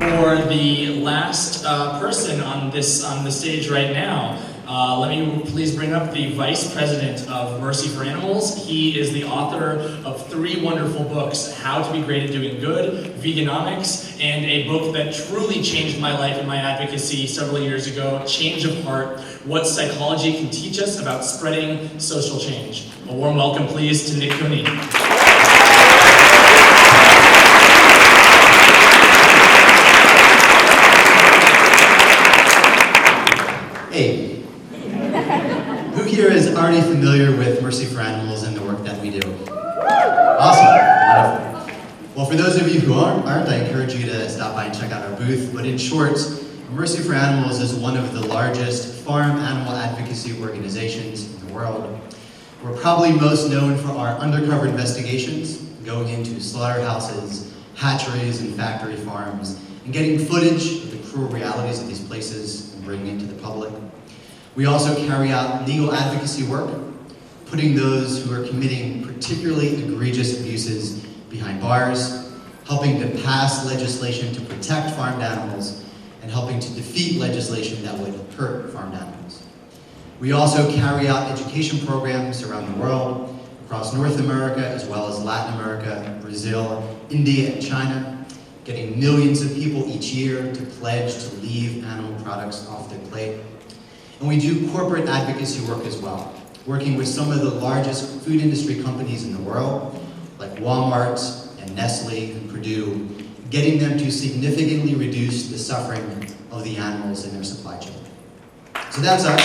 for the last person on the stage right now, let me please bring up the Vice President of Mercy for Animals. He is the author of 3 wonderful books, How to Be Great at Doing Good, Veganomics, and a book that truly changed my life and my advocacy several years ago, Change of Heart, What Psychology Can Teach Us About Spreading Social Change. A warm welcome, please, to NickCooney. Hey, who here is already familiar with Mercy for Animals and the work that we do? Awesome, wonderful. Well, for those of you who aren't, I encourage you to stop by and check out our booth. But in short, Mercy for Animals is one of the largest farm animal advocacy organizations in the world. We're probably most known for our undercover investigations, going into slaughterhouses, hatcheries, and factory farms, and getting footage of the cruel realities of these places and bringing it to the public. We also carry out legal advocacy work, putting those who are committing particularly egregious abuses behind bars, helping to pass legislation to protect farmed animals, and helping to defeat legislation that would hurt farmed animals. We also carry out education programs around the world, across North America, as well as Latin America, Brazil, India, and China, getting millions of people each year to pledge to leave animal products off their plate. And we do corporate advocacy work as well, working with some of the largest food industry companies in the world, like Walmart and Nestle and Purdue, getting them to significantly reduce the suffering of the animals in their supply chain. So that's us.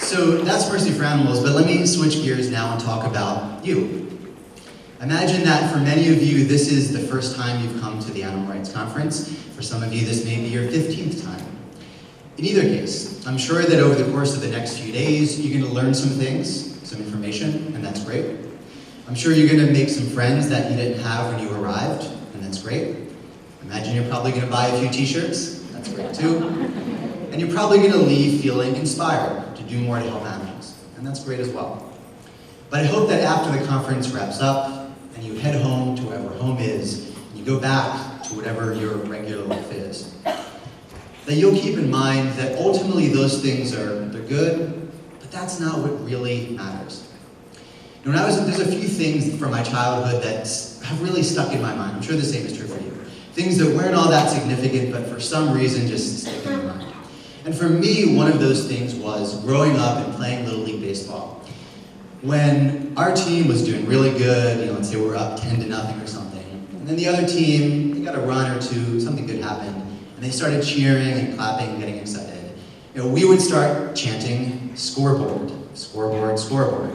So that's Mercy for Animals, but let me switch gears now and talk about you. Imagine that for many of you, this is the first time you've come to the Animal Rights Conference. For some of you, this may be your 15th time. In either case, I'm sure that over the course of the next few days, you're going to learn some things, some information, and that's great. I'm sure you're going to make some friends that you didn't have when you arrived, and that's great. Imagine you're probably going to buy a few t-shirts, that's great too. And you're probably going to leave feeling inspired to do more to help animals, and that's great as well. But I hope that after the conference wraps up, and you head home to wherever home is, and you go back to whatever your regular life is, that you'll keep in mind that ultimately those things they're good, but that's not what really matters. And there's a few things from my childhood that have really stuck in my mind. I'm sure the same is true for you. Things that weren't all that significant, but for some reason just stick in my mind. And for me, one of those things was growing up and playing Little League Baseball. When our team was doing really good, let's say we're up 10-0 or something, and then the other team, they got a run or two, something good happened, and they started cheering and clapping and getting excited. We would start chanting, scoreboard, scoreboard, scoreboard.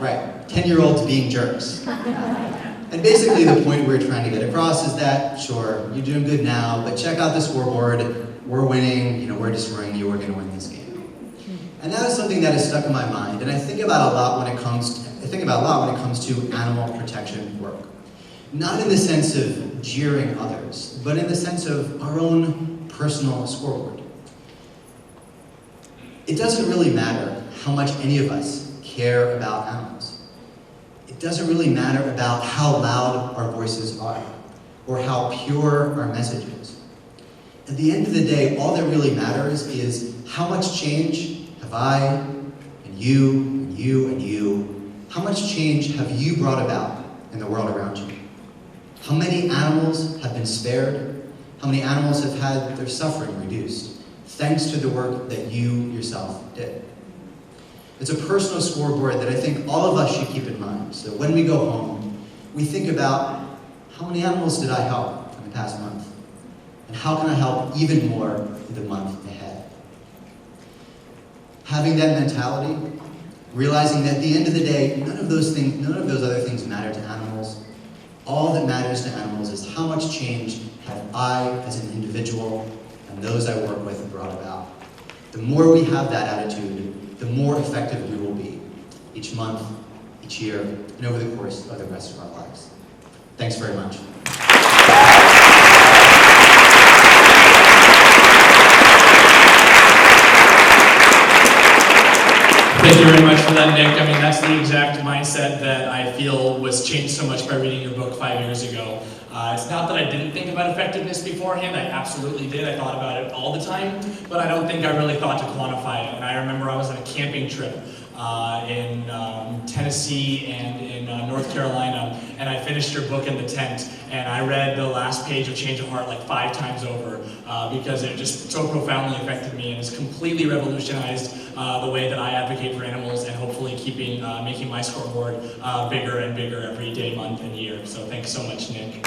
Right, 10-year-olds being jerks. And basically the point we're trying to get across is that, sure, you're doing good now, but check out the scoreboard, we're winning, we're destroying you, we're going to win this game. And that is something that is stuck in my mind, and I think about a lot when it comes to animal protection work. Not in the sense of jeering others, but in the sense of our own personal scoreboard. It doesn't really matter how much any of us care about animals. It doesn't really matter about how loud our voices are, or how pure our message is. At the end of the day, all that really matters is how much change have I, and you, and you, and you, how much change have you brought about in the world around you? How many animals have been spared? How many animals have had their suffering reduced, thanks to the work that you yourself did? It's a personal scoreboard that I think all of us should keep in mind. So when we go home, we think about how many animals did I help in the past month? And how can I help even more in the month ahead? Having that mentality, realizing that at the end of the day, none of those other things matter to animals. All that matters to animals is how much change have I, as an individual, and those I work with brought about. The more we have that attitude, the more effective we will be each month, each year, and over the course of the rest of our lives. Thanks very much. Thank you very much for that, Nick. I mean, that's the exact mindset that I feel was changed so much by reading your book 5 years ago. It's not that I didn't think about effectiveness beforehand, I absolutely did. I thought about it all the time, but I don't think I really thought to quantify it. And I remember I was on a camping trip in Tennessee and in North Carolina, and I finished your book in the tent, and I read the last page of Change of Heart like 5 times over because it just so profoundly affected me, and it's completely revolutionized the way that I advocate for animals, and hopefully making my scoreboard bigger and bigger every day, month, and year. So thanks so much, Nick.